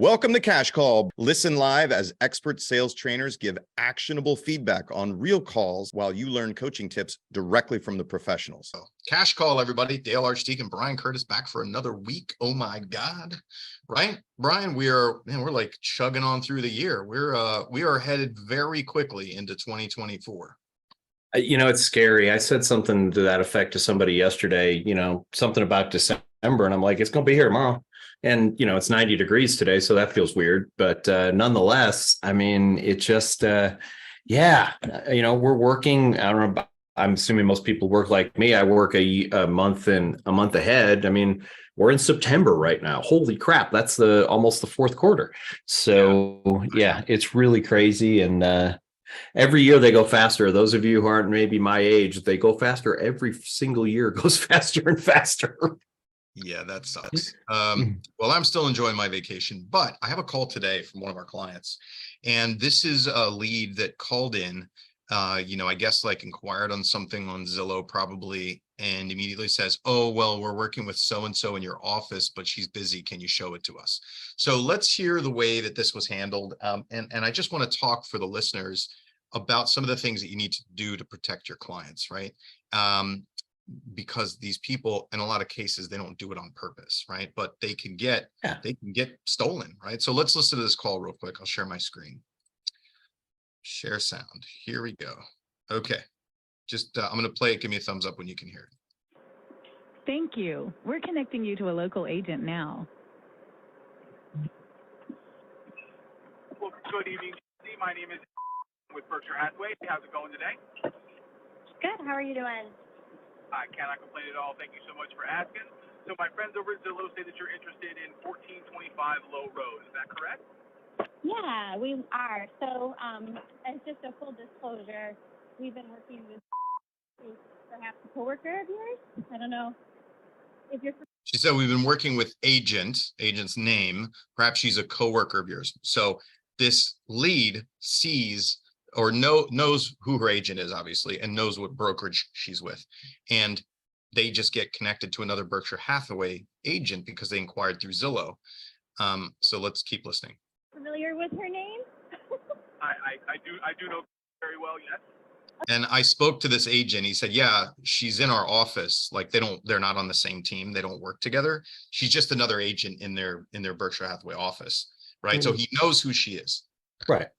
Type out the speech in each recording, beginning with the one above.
Welcome to Cash Call. Listen live as expert sales trainers give actionable feedback on real calls while you learn coaching tips directly from the professionals. Cash Call, everybody. Dale Archdekin and Brian Curtis back for another week. Oh my God. Right, Brian, we're like chugging on through the year. We are headed very quickly into 2024. It's scary. I said something to that effect to somebody yesterday, something about December, and I'm like, it's going to be here tomorrow. And, it's 90 degrees today, so that feels weird. But nonetheless, I mean, it just, we're working. I don't know. I'm assuming most people work like me. I work a month ahead. I mean, we're in September right now. Holy crap. That's almost the fourth quarter. So, yeah, it's really crazy. And every year they go faster. Those of you who aren't maybe my age, they go faster. Every single year it goes faster and faster. Yeah, that sucks. Well, I'm still enjoying my vacation, but I have a call today from one of our clients, and this is a lead that called in, I guess like inquired on something on Zillow probably, and immediately says, oh, well, we're working with so-and-so in your office, but she's busy. Can you show it to us? So let's hear the way that this was handled. And I just want to talk for the listeners about some of the things that you need to do to protect your clients, right? Because these people, in a lot of cases, they don't do it on purpose, right? But they can get stolen, right? So let's listen to this call real quick. I'll share my screen. Share sound. Here we go. Okay. Just I'm going to play it. Give me a thumbs up when you can hear it. Thank you. We're connecting you to a local agent now. Well, good evening. My name is with Berkshire Hathaway. How's it going today? Good. How are you doing? I cannot complain at all. Thank you so much for asking. So my friends over at Zillow say that you're interested in 1425 Low Road. Is that correct? Yeah, we are. So as just a full disclosure, we've been working with perhaps a coworker of yours. I don't know if you're. She said we've been working with agent's name. Perhaps she's a coworker of yours. So this lead sees or knows who her agent is, obviously, and knows what brokerage she's with. And they just get connected to another Berkshire Hathaway agent because they inquired through Zillow. So let's keep listening. Familiar with her name? I do know very well, yes. And I spoke to this agent. He said, yeah, she's in our office. Like they're not on the same team. They don't work together. She's just another agent in their Berkshire Hathaway office, right? Mm-hmm. So he knows who she is. Right.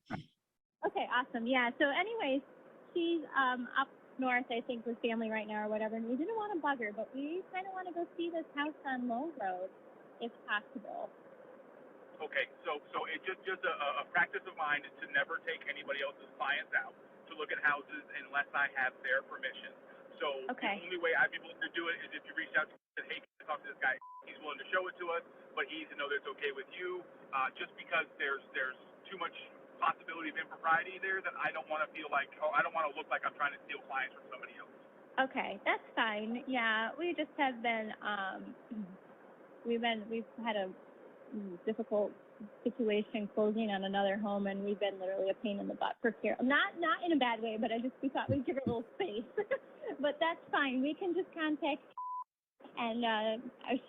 Okay, awesome. Yeah. So anyways, she's up north, I think, with family right now or whatever. And we didn't want to bug her, but we kind of want to go see this house on Low Road, if possible. Okay. So it's just a practice of mine is to never take anybody else's clients out to look at houses unless I have their permission. So The only way I'd be willing to do it is if you reach out to me and say, hey, can I talk to this guy? He's willing to show it to us, but he needs to know that it's okay with you. Just because there's too much possibility of impropriety there that I don't want to feel like, I don't want to look like I'm trying to steal clients from somebody else. Okay, that's fine. Yeah, we just have been, we've had a difficult situation closing on another home, and we've been literally a pain in the butt for care. Not in a bad way, but we thought we'd give her a little space. But that's fine. We can just contact, and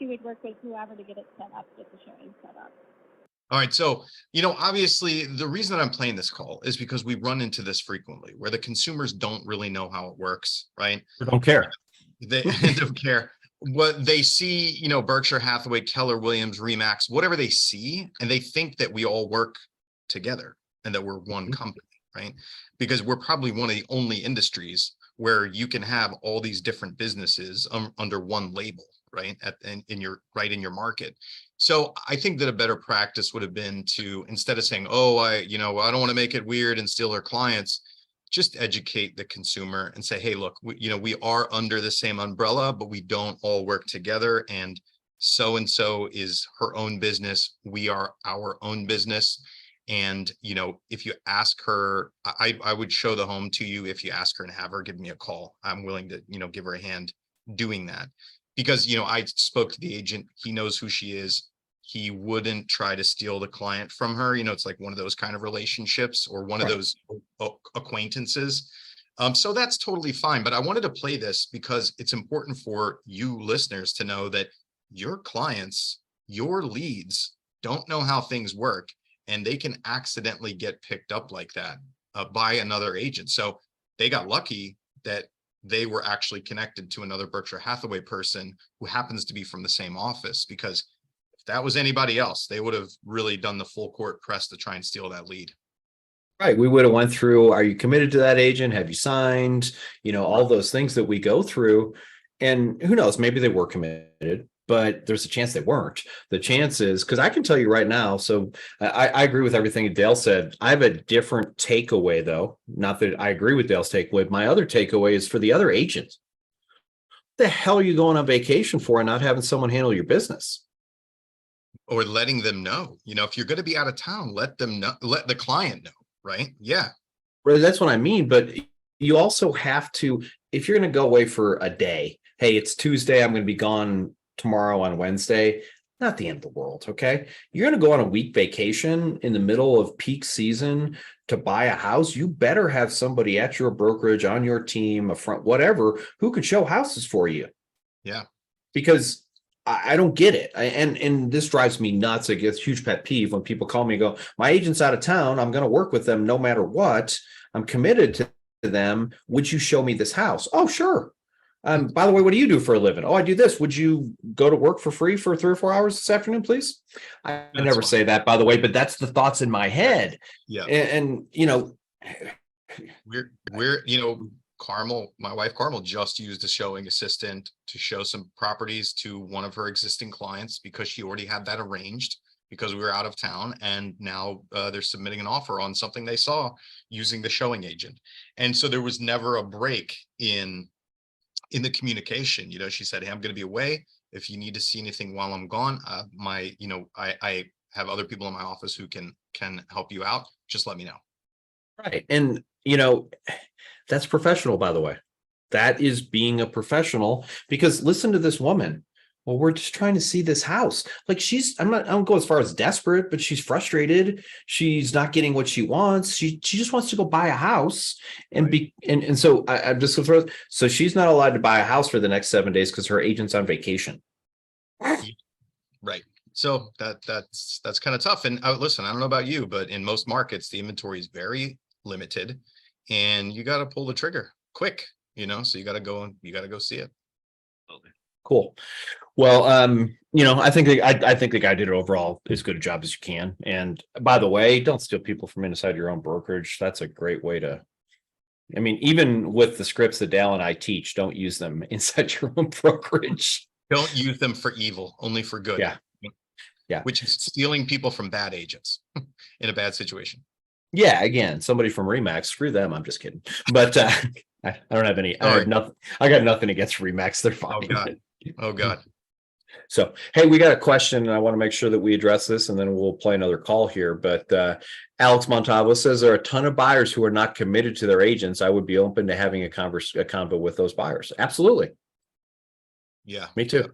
she would work with whoever to get it set up, get the showing set up. All right. So, obviously the reason that I'm playing this call is because we run into this frequently where the consumers don't really know how it works, right? They don't care. They don't care. What they see, Berkshire Hathaway, Keller Williams, Remax, whatever they see, and they think that we all work together and that we're one company, right? Because we're probably one of the only industries where you can have all these different businesses under one label, right? In your market. So I think that a better practice would have been to, instead of saying, oh, I don't want to make it weird and steal our clients, just educate the consumer and say, hey, look, we are under the same umbrella, but we don't all work together. And so is her own business. We are our own business. And, if you ask her, I would show the home to you if you ask her and have her give me a call. I'm willing to, give her a hand doing that. Because, I spoke to the agent. He knows who she is. He wouldn't try to steal the client from her. It's like one of those kind of relationships or one of those acquaintances. So that's totally fine. But I wanted to play this because it's important for you listeners to know that your clients, your leads don't know how things work, and they can accidentally get picked up like that by another agent. So they got lucky that they were actually connected to another Berkshire Hathaway person who happens to be from the same office, because if that was anybody else, they would have really done the full court press to try and steal that lead. Right. We would have went through, are you committed to that agent? Have you signed? All those things that we go through. And who knows, maybe they were committed, but there's a chance they weren't. The chance is, because I can tell you right now, so I agree with everything Dale said. I have a different takeaway, though. Not that I agree with Dale's takeaway. My other takeaway is for the other agents. What the hell are you going on vacation for and not having someone handle your business? Or letting them know, if you're going to be out of town, let them know, let the client know, right? Yeah. Well, that's what I mean. But you also have to, if you're going to go away for a day, hey, it's Tuesday, I'm going to be gone tomorrow on Wednesday, not the end of the world, okay? You're going to go on a week vacation in the middle of peak season to buy a house. You better have somebody at your brokerage, on your team, a front, whatever, who could show houses for you. Yeah. Because I don't get it. And this drives me nuts. I get a huge pet peeve when people call me and go, my agent's out of town. I'm going to work with them no matter what. I'm committed to them. Would you show me this house? Oh, sure. By the way, what do you do for a living? Oh, I do this. Would you go to work for free for 3 or 4 hours this afternoon, please? I never say that, by the way, but that's the thoughts in my head. Yeah. And we're Carmel, my wife Carmel, just used a showing assistant to show some properties to one of her existing clients because she already had that arranged because we were out of town, and now they're submitting an offer on something they saw using the showing agent. And so there was never a break in the communication. She said, hey, I'm going to be away. If you need to see anything while I'm gone, I have other people in my office who can help you out. Just let me know. Right. And, that's professional, by the way. That is being a professional, because listen to this woman. Well, we're just trying to see this house. Like I don't go as far as desperate, but she's frustrated. She's not getting what she wants. She just wants to go buy a house and right. And so I'm just going to throw, so she's not allowed to buy a house for the next 7 days because her agent's on vacation. Right. So that's kind of tough. And listen, I don't know about you, but in most markets, the inventory is very limited, and you got to pull the trigger quick, so you got to go see it. Cool. Well, I think the guy did it overall as good a job as you can. And by the way, don't steal people from inside your own brokerage. That's a great way to, even with the scripts that Dale and I teach, don't use them inside your own brokerage. Don't use them for evil, only for good. Yeah. Which is stealing people from bad agents in a bad situation. Yeah. Again, somebody from Remax, screw them. I'm just kidding. But I don't have any, I got nothing against Remax. They're fine. Oh God. So, hey, we got a question, and I want to make sure that we address this, and then we'll play another call here. But Alex Montalvo says there are a ton of buyers who are not committed to their agents. I would be open to having a convo with those buyers. Absolutely. Yeah, me too.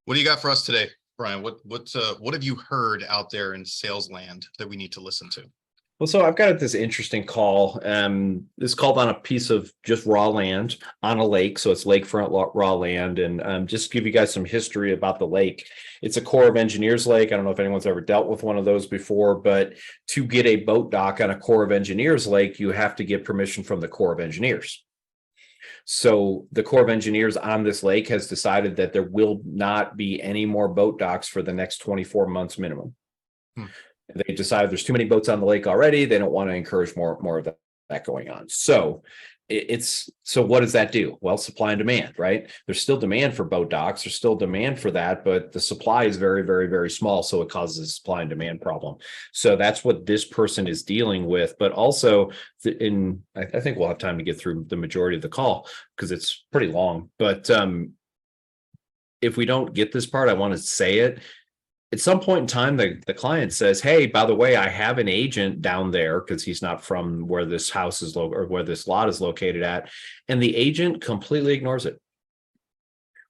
What do you got for us today, Brian? What have you heard out there in sales land that we need to listen to? Well, so I've got this interesting call. It's called on a piece of just raw land on a lake. So it's lakefront raw land. And just to give you guys some history about the lake. It's a Corps of Engineers lake. I don't know if anyone's ever dealt with one of those before, but to get a boat dock on a Corps of Engineers lake, you have to get permission from the Corps of Engineers. So the Corps of Engineers on this lake has decided that there will not be any more boat docks for the next 24 months minimum. They decided there's too many boats on the lake already. They don't want to encourage more of that going on. So so what does that do? Well, supply and demand, right? There's still demand for boat docks. There's still demand for that, but the supply is very, very, very small. So it causes a supply and demand problem. So that's what this person is dealing with. But also I think we'll have time to get through the majority of the call because it's pretty long. But if we don't get this part, I want to say it. At some point in time, the client says, hey, by the way, I have an agent down there because he's not from where this house is or where this lot is located at. And the agent completely ignores it,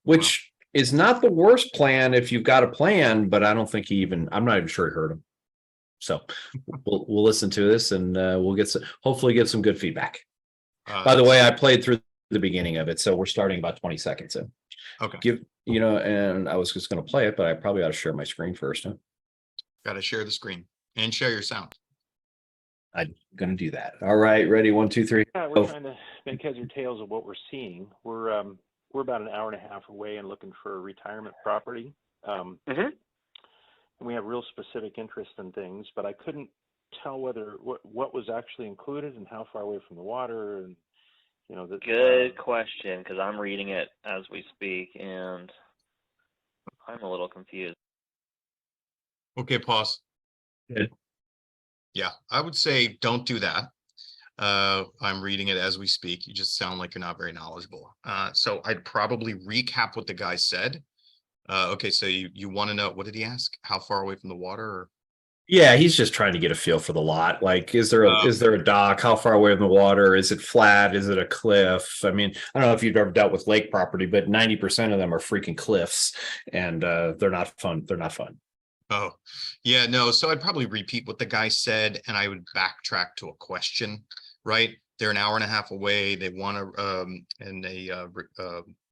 which is not the worst plan if you've got a plan, but I don't think I'm not even sure he heard him. So we'll listen to this and we'll hopefully get some good feedback. By the way, I played through the beginning of it. So we're starting about 20 seconds in. Okay. And I was just going to play it, but I probably ought to share my screen first. Huh? Got to share the screen and share your sound. I'm gonna do that. All right, ready? 1, 2, 3. Yeah, we're trying to make heads or tails of what we're seeing. We're about an hour and a half away and looking for a retirement property. And we have real specific interest in things, but I couldn't tell whether what was actually included and how far away from the water, and Good question, because I'm reading it as we speak and I'm a little confused. Okay, pause. Good. Yeah, I would say don't do that. I'm reading it as we speak. You just sound like you're not very knowledgeable. So I'd probably recap what the guy said. Okay, so you want to know, what did he ask? How far away from the water? Or? Yeah, he's just trying to get a feel for the lot. Like, is there a dock? How far away from the water? Is it flat? Is it a cliff? I mean, I don't know if you've ever dealt with lake property, but 90% of them are freaking cliffs, and they're not fun. They're not fun. Oh, yeah, no. So I'd probably repeat what the guy said, and I would backtrack to a question, right? They're an hour and a half away. They want to, and they,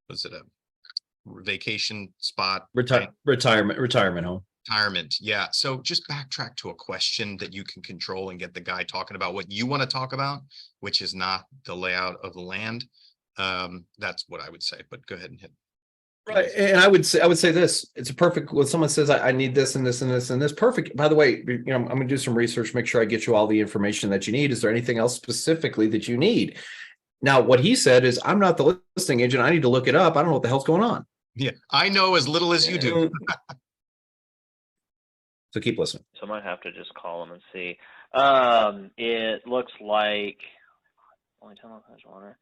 was it a vacation spot? Retirement home. Retirement. Yeah. So just backtrack to a question that you can control and get the guy talking about what you want to talk about, which is not the layout of the land. That's what I would say, but go ahead and hit. Right. And I would say this, it's a perfect, when someone says, I need this and this and this and this, perfect. By the way, I'm going to do some research, make sure I get you all the information that you need. Is there anything else specifically that you need? Now, what he said is, I'm not the listing agent. I need to look it up. I don't know what the hell's going on. Yeah. I know as little as you do. So keep listening. So I might have to just call him and see. It looks like only 10 water.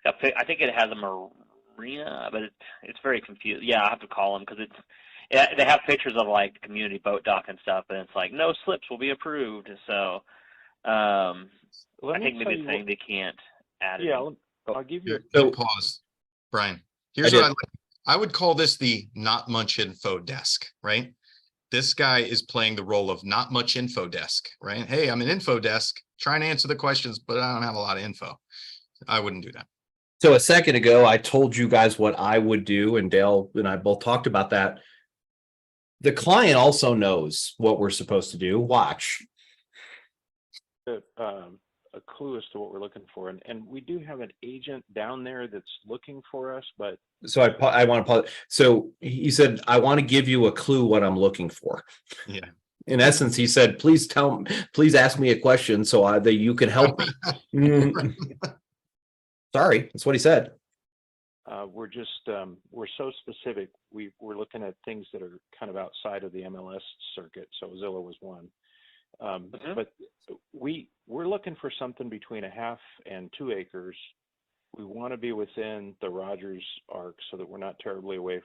I think it has a marina, but it's very confused. Yeah, I have to call him because they have pictures of like community boat dock and stuff, and it's like no slips will be approved. So I think maybe it's saying they can't add it. Yeah, I'll give you. So pause, Brian. Here's what I would call this: the not much info desk, right? This guy is playing the role of not much info desk, right? Hey, I'm an info desk trying to answer the questions, but I don't have a lot of info. I wouldn't do that. So a second ago, I told you guys what I would do, and Dale and I both talked about that. The client also knows what we're supposed to do. Watch. A clue as to what we're looking for, and we do have an agent down there that's looking for us, but so I want to pause. So he said, I want to give you a clue what I'm looking for. Yeah. In essence, he said, please ask me a question so that you can help me. Sorry, that's what he said. We're just we're so specific. We're looking at things that are kind of outside of the MLS circuit. So Zillow was one. But we're looking for something between 1/2 and 2 acres. We want to be within the Rogers arc so that we're not terribly away,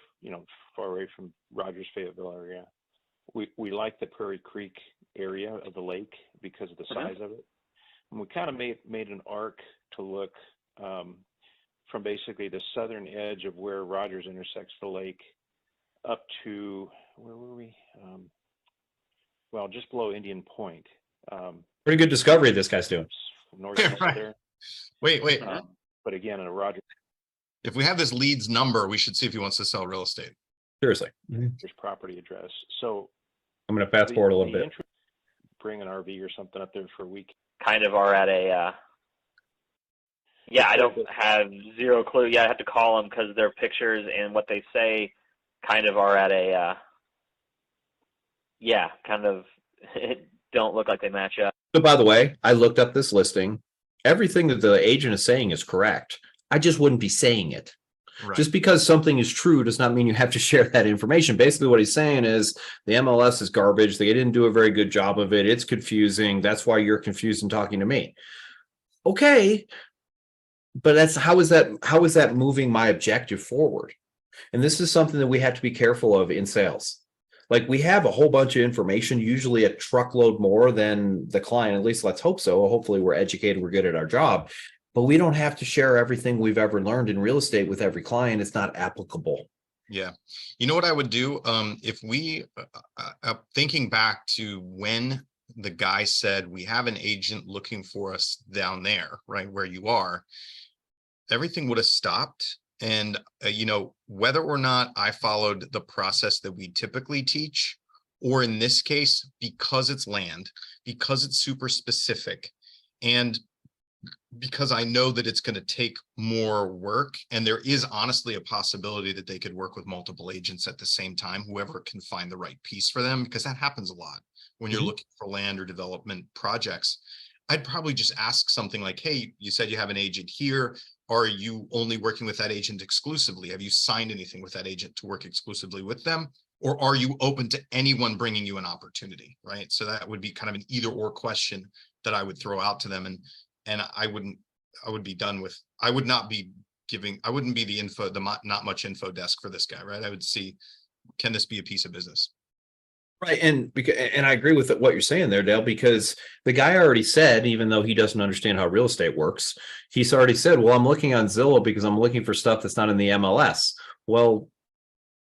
far away from Rogers Fayetteville area. We like the Prairie Creek area of the lake because of the size of it. And we kind of made an arc to look from basically the southern edge of where Rogers intersects the lake up to, where were we? Well, just below Indian Point. Pretty good discovery this guy's doing. Northeast there. Wait. But again, in a Rogers. If we have this lead's number, we should see if he wants to sell real estate. Seriously. There's property address. So I'm going to fast forward a little bit. Bring an RV or something up there for a week. Kind of are at a, I don't have zero clue. Yeah, I have to call them because their pictures and what they say kind of are at a, kind of don't look like they match up. So by the way, I looked up this listing. Everything that the agent is saying is correct. I just wouldn't be saying it. Right. Just because something is true does not mean you have to share that information. Basically, what he's saying is the MLS is garbage. They didn't do a very good job of it. It's confusing. That's why you're confused and talking to me. Okay. But how is that moving my objective forward? And this is something that we have to be careful of in sales. Like, we have a whole bunch of information, usually a truckload more than the client. At least let's hope so. Hopefully we're educated, we're good at our job, but we don't have to share everything we've ever learned in real estate with every client. It's not applicable. Yeah. You know what I would do? If we, thinking back to when the guy said, we have an agent looking for us down there, right where you are, everything would have stopped. And, whether or not I followed the process that we typically teach, or in this case, because it's land, because it's super specific, and because I know that it's going to take more work, and there is honestly a possibility that they could work with multiple agents at the same time, whoever can find the right piece for them, because that happens a lot when you're looking for land or development projects. I'd probably just ask something like, hey, you said you have an agent here. Are you only working with that agent exclusively? Have you signed anything with that agent to work exclusively with them? Or are you open to anyone bringing you an opportunity, right? So that would be kind of an either or question that I would throw out to them. And I would be done with, I wouldn't be the not much info desk for this guy, right? I would see, can this be a piece of business? Right. And I agree with what you're saying there, Dale, because the guy already said, even though he doesn't understand how real estate works, he's already said, well, I'm looking on Zillow because I'm looking for stuff that's not in the MLS. Well,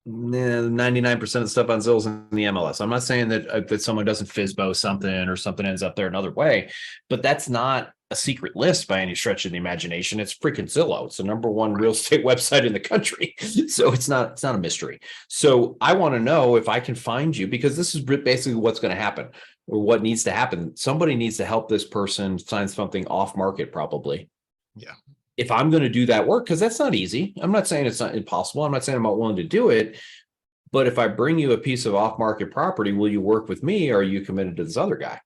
99% of the stuff on Zillow is in the MLS. I'm not saying that someone doesn't FSBO something or something ends up there another way, but that's not a secret list by any stretch of the imagination. It's freaking Zillow. It's the #1 real estate website in the country. So it's not a mystery. So I want to know if I can find you, because this is basically what's going to happen, or what needs to happen. Somebody needs to help this person sign something off market, probably. Yeah. If I'm going to do that work, because that's not easy. I'm not saying it's not impossible. I'm not saying I'm not willing to do it. But if I bring you a piece of off market property, will you work with me? Or are you committed to this other guy?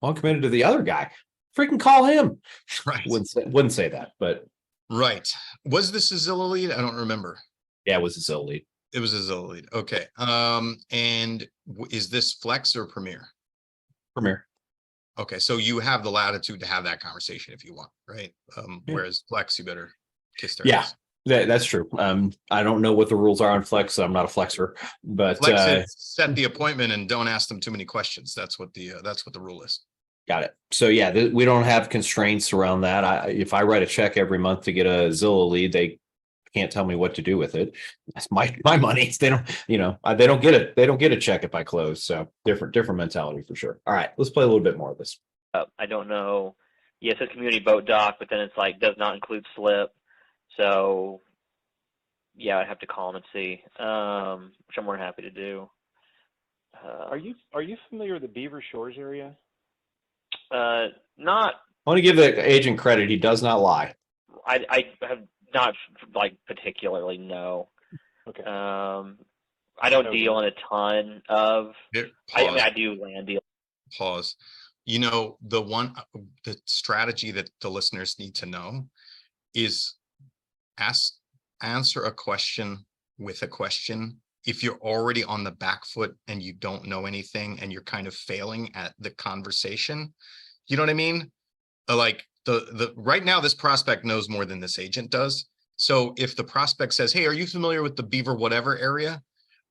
Well, I'm committed to the other guy. Freaking call him. Right. Wouldn't say that, but. Right. Was this a Zillow lead? I don't remember. Yeah, it was a Zillow lead. It was a Zillow lead. Okay. And is this Flex or Premier? Premier. Okay. So you have the latitude to have that conversation if you want, right? Whereas Flex, you better kiss their ass. That's true. I don't know what the rules are on Flex. So I'm not a flexer, but Flex set the appointment and don't ask them too many questions. That's what the rule is. Got it. So yeah, we don't have constraints around that. If I write a check every month to get a Zillow lead, they can't tell me what to do with it. That's my money. They don't, they don't get it. They don't get a check if I close. So different mentality for sure. All right, let's play a little bit more of this. I don't know. Yes, it's a community boat dock, but then it's like does not include slip. So yeah, I'd have to call them and see, which I'm more than happy to do. Are you familiar with the Beaver Shores area? Not. I want to give the agent credit. He does not lie. I have not like particularly, no. Okay. I don't deal in a ton of. I do land deal. Pause. The strategy that the listeners need to know is answer a question with a question. If you're already on the back foot and you don't know anything and you're kind of failing at the conversation, you know what I mean? Like the right now, this prospect knows more than this agent does. So if the prospect says, hey, are you familiar with the Beaver whatever area?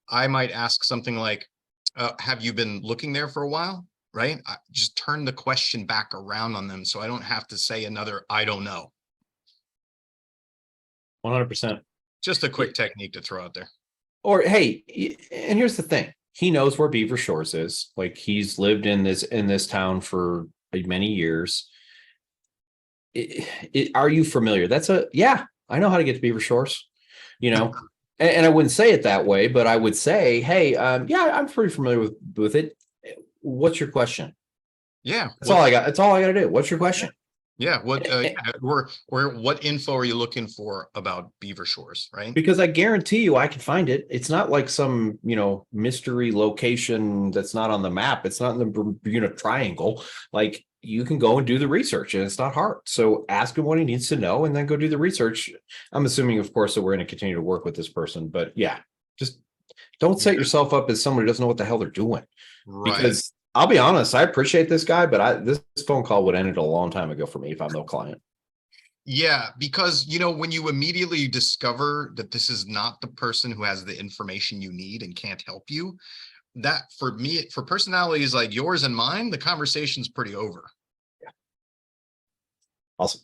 I might ask something like, have you been looking there for a while? Right? I just turn the question back around on them so I don't have to say another, I don't know. 100%. Just a quick technique to throw out there. Or, hey, and here's the thing. He knows where Beaver Shores is. Like, he's lived in this town for many years. Are you familiar? Yeah, I know how to get to Beaver Shores, and I wouldn't say it that way, but I would say, hey, yeah, I'm pretty familiar with it. What's your question? Yeah. That's all I got. That's all I got to do. What's your question? Yeah. What what info are you looking for about Beaver Shores, right? Because I guarantee you I can find it. It's not like some, mystery location that's not on the map. It's not in the Bermuda Triangle. Like, you can go and do the research, and it's not hard. So ask him what he needs to know and then go do the research. I'm assuming, of course, that we're going to continue to work with this person, but yeah, just don't set yourself up as someone who doesn't know what the hell they're doing. Right. Because I'll be honest, I appreciate this guy, but this phone call would have ended a long time ago for me if I'm no client. Yeah, because, when you immediately discover that this is not the person who has the information you need and can't help you, that for me, for personalities like yours and mine, the conversation's pretty over. Yeah. Awesome.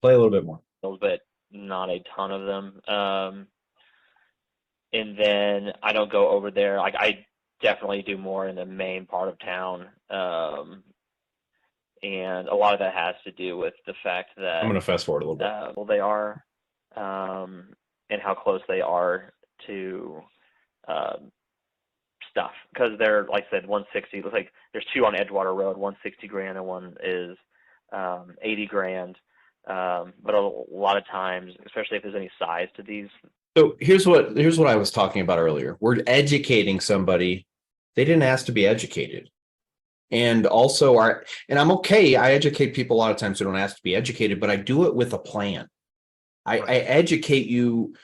Play a little bit more. But not a ton of them. And then I don't go over there. Like, I definitely do more in the main part of town. And a lot of that has to do with the fact that I'm going to fast forward a little bit. Well, they are, and how close they are to stuff because they're, like I said, 160. Looks like there's two on Edgewater Road, 160 grand, and one is 80 grand. But a lot of times, especially if there's any size to these. So here's what I was talking about earlier. We're educating somebody. They didn't ask to be educated. And also and I'm okay. I educate people a lot of times who don't ask to be educated, but I do it with a plan. I educate you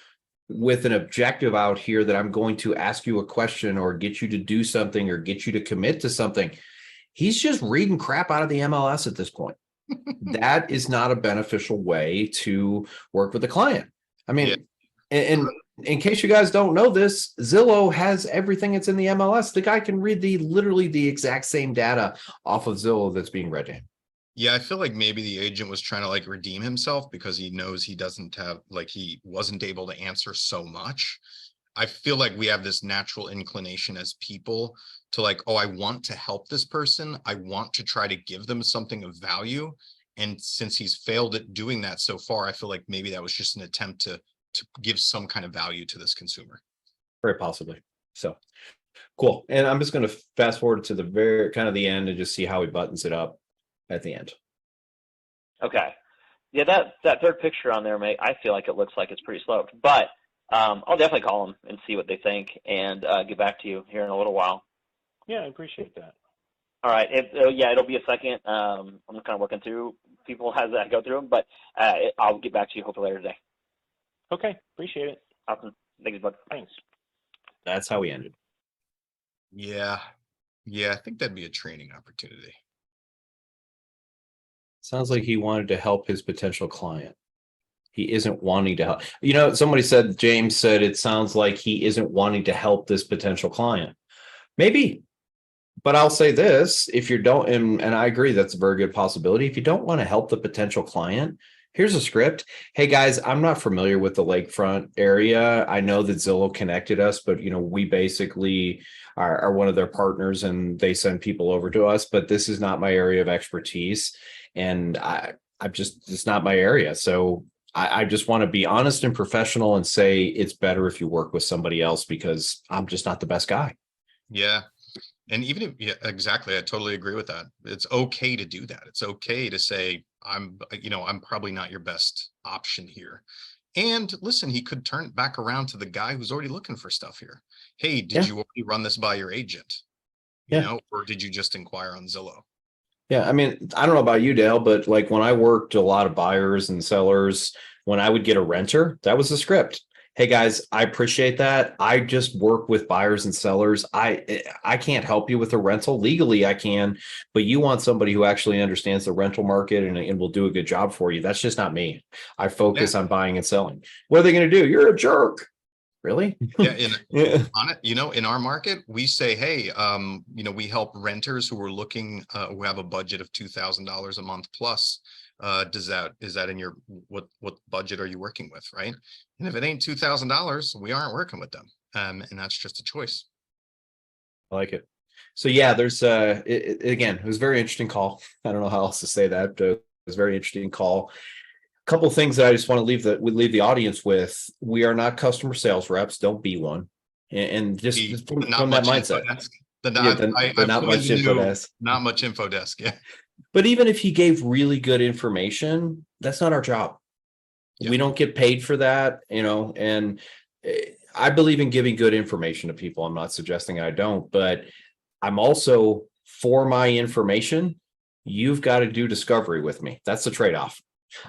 with an objective out here that I'm going to ask you a question or get you to do something or get you to commit to something. He's just reading crap out of the MLS at this point. That is not a beneficial way to work with a client. I mean, and in case you guys don't know this, Zillow has everything that's in the MLS. The guy can read literally the exact same data off of Zillow that's being read to him. Yeah, I feel like maybe the agent was trying to like redeem himself because he knows he doesn't have, like, he wasn't able to answer so much. I feel like we have this natural inclination as people to like, oh, I want to help this person. I want to try to give them something of value. And since he's failed at doing that so far, I feel like maybe that was just an attempt to give some kind of value to this consumer. Very possibly. So cool. And I'm just going to fast forward to the very kind of the end and just see how he buttons it up at the end. Okay. Yeah, that third picture on there, mate, I feel like it looks like it's pretty sloped, but I'll definitely call them and see what they think and get back to you here in a little while. Yeah, I appreciate that. All right. It'll be a second. I'm just kind of working through people as I go through them, but I'll get back to you hopefully later today. Okay, appreciate it. Awesome. Thanks, bud. Thanks. That's how we ended. Yeah, I think that'd be a training opportunity. Sounds like he wanted to help his potential client. He isn't wanting to help. You know, James said, it sounds like he isn't wanting to help this potential client. Maybe, but I'll say this, if you don't, and I agree, that's a very good possibility. If you don't want to help the potential client, here's a script. Hey guys, I'm not familiar with the lakefront area. I know that Zillow connected us, but we basically are one of their partners and they send people over to us, but this is not my area of expertise. And it's not my area. So I just want to be honest and professional and say it's better if you work with somebody else because I'm just not the best guy. Yeah. And even if, yeah, exactly. I totally agree with that. It's okay to do that. It's okay to say, I'm probably not your best option here. And listen, he could turn it back around to the guy who's already looking for stuff here. Hey, did you already run this by your agent? Or did you just inquire on Zillow? Yeah, I mean, I don't know about you, Dale, but like when I worked a lot of buyers and sellers, when I would get a renter, that was the script. Hey guys, I appreciate that. I just work with buyers and sellers. I can't help you with a rental. Legally, I can, but you want somebody who actually understands the rental market and will do a good job for you. That's just not me. I focus on buying and selling. What are they going to do? You're a jerk. Really? Yeah. On it, in our market, we say, hey, we help renters who are looking, who have a budget of $2,000 a month plus. Is that in your, what budget are you working with? Right. And if it ain't $2,000, we aren't working with them. And that's just a choice. I like it. So yeah, there's again, it was a very interesting call. I don't know how else to say that. It was a very interesting call. Couple of things that I just want to leave the audience with. We are not customer sales reps. Don't be one. And just from that mindset. Not much info desk. Yeah. But even if he gave really good information, that's not our job. Yeah. We don't get paid for that, and I believe in giving good information to people. I'm not suggesting I don't, but I'm also for my information. You've got to do discovery with me. That's the trade-off.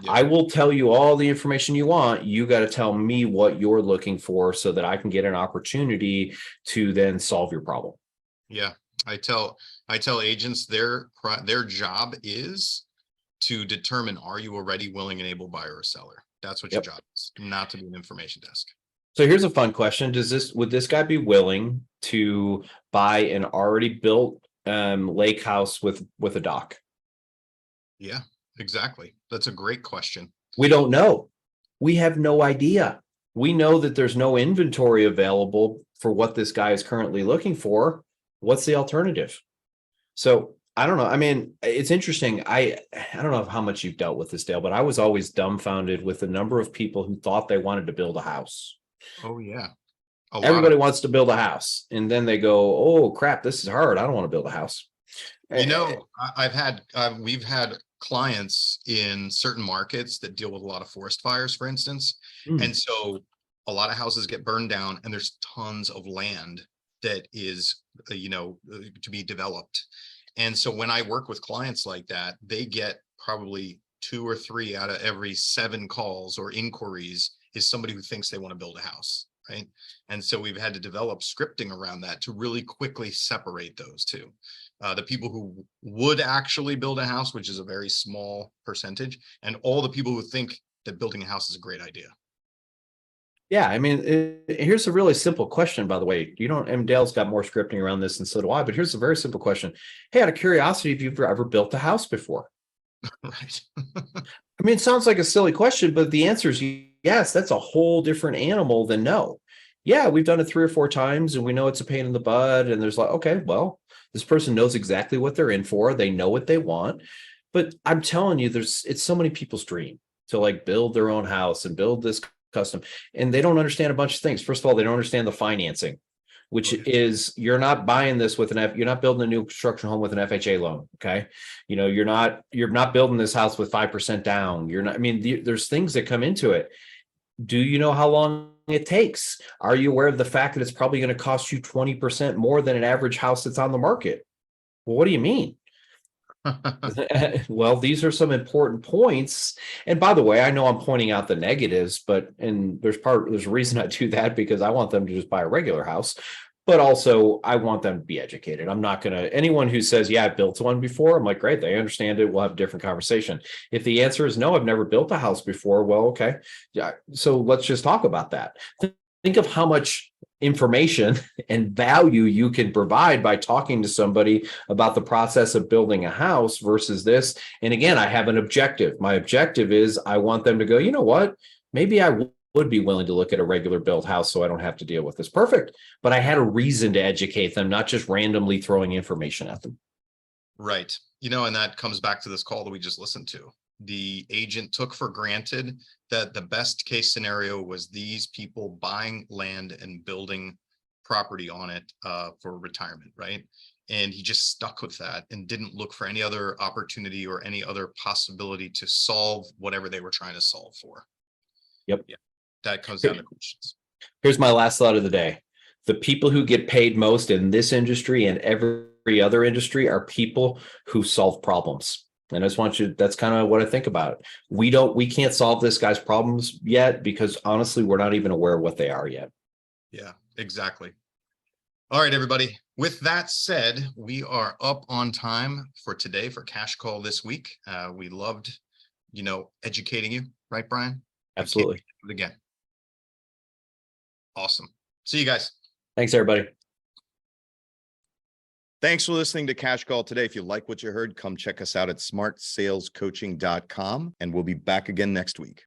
Yeah. I will tell you all the information you want. You got to tell me what you're looking for so that I can get an opportunity to then solve your problem. Yeah. I tell agents their job is to determine, are you a ready, willing, and able buyer or seller? That's what your job is, not to be an information desk. So here's a fun question. Would this guy be willing to buy an already built lake house with a dock? Yeah. Exactly. That's a great question. We don't know. We have no idea. We know that there's no inventory available for what this guy is currently looking for. What's the alternative? So I don't know. I mean, it's interesting. I don't know how much you've dealt with this, Dale, but I was always dumbfounded with the number of people who thought they wanted to build a house. Oh, yeah. Everybody wants to build a house, and then they go, "Oh crap, this is hard. I don't want to build a house." We've had clients in certain markets that deal with a lot of forest fires, for instance. And so a lot of houses get burned down, and there's tons of land that is, to be developed. And so when I work with clients like that, they get probably 2 or 3 out of every 7 calls or inquiries is somebody who thinks they want to build a house. Right. And so we've had to develop scripting around that to really quickly separate those two. The people who would actually build a house, which is a very small percentage, and all the people who think that building a house is a great idea. Yeah, I mean, here's a really simple question, by the way. Dale's got more scripting around this, and so do I, but here's a very simple question. Hey, out of curiosity, have you ever built a house before? Right. I mean, it sounds like a silly question, but the answer is yes. That's a whole different animal than no. Yeah, we've done it 3 or 4 times, and we know it's a pain in the butt. And there's like, okay, well, this person knows exactly what they're in for. They know what they want. But I'm telling you, it's so many people's dream to like build their own house and build this custom, and they don't understand a bunch of things. First of all, they don't understand the financing, which is you're not buying this with you're not building a new construction home with an FHA loan. Okay. You're not building this house with 5% down. There's things that come into it. Do you know how long it takes? Are you aware of the fact that it's probably going to cost you 20% more than an average house that's on the market? Well, what do you mean? Well, these are some important points. And by the way, I know I'm pointing out the negatives, there's a reason I do that, because I want them to just buy a regular house. But also I want them to be educated. I'm not going to, anyone who says, yeah, I built one before, I'm like, great, they understand it. We'll have a different conversation. If the answer is no, I've never built a house before. Well, okay. Yeah. So let's just talk about that. Think of how much information and value you can provide by talking to somebody about the process of building a house versus this. And again, I have an objective. My objective is I want them to go, you know what, maybe I would be willing to look at a regular built house so I don't have to deal with this. Perfect. But I had a reason to educate them, not just randomly throwing information at them. Right. And that comes back to this call that we just listened to. The agent took for granted that the best case scenario was these people buying land and building property on it for retirement, right? And he just stuck with that and didn't look for any other opportunity or any other possibility to solve whatever they were trying to solve for. Yep. Yeah. That comes down to questions. Here's my last thought of the day. The people who get paid most in this industry and every other industry are people who solve problems. And I just want you, that's kind of what I think about it. We can't solve this guy's problems yet because honestly, we're not even aware of what they are yet. Yeah, exactly. All right, everybody. With that said, we are up on time for today for Cash Call this week. We loved, educating you, right, Brian? Absolutely. Again. Awesome. See you guys. Thanks, everybody. Thanks for listening to Cash Call today. If you like what you heard, come check us out at smartsalescoaching.com, and we'll be back again next week.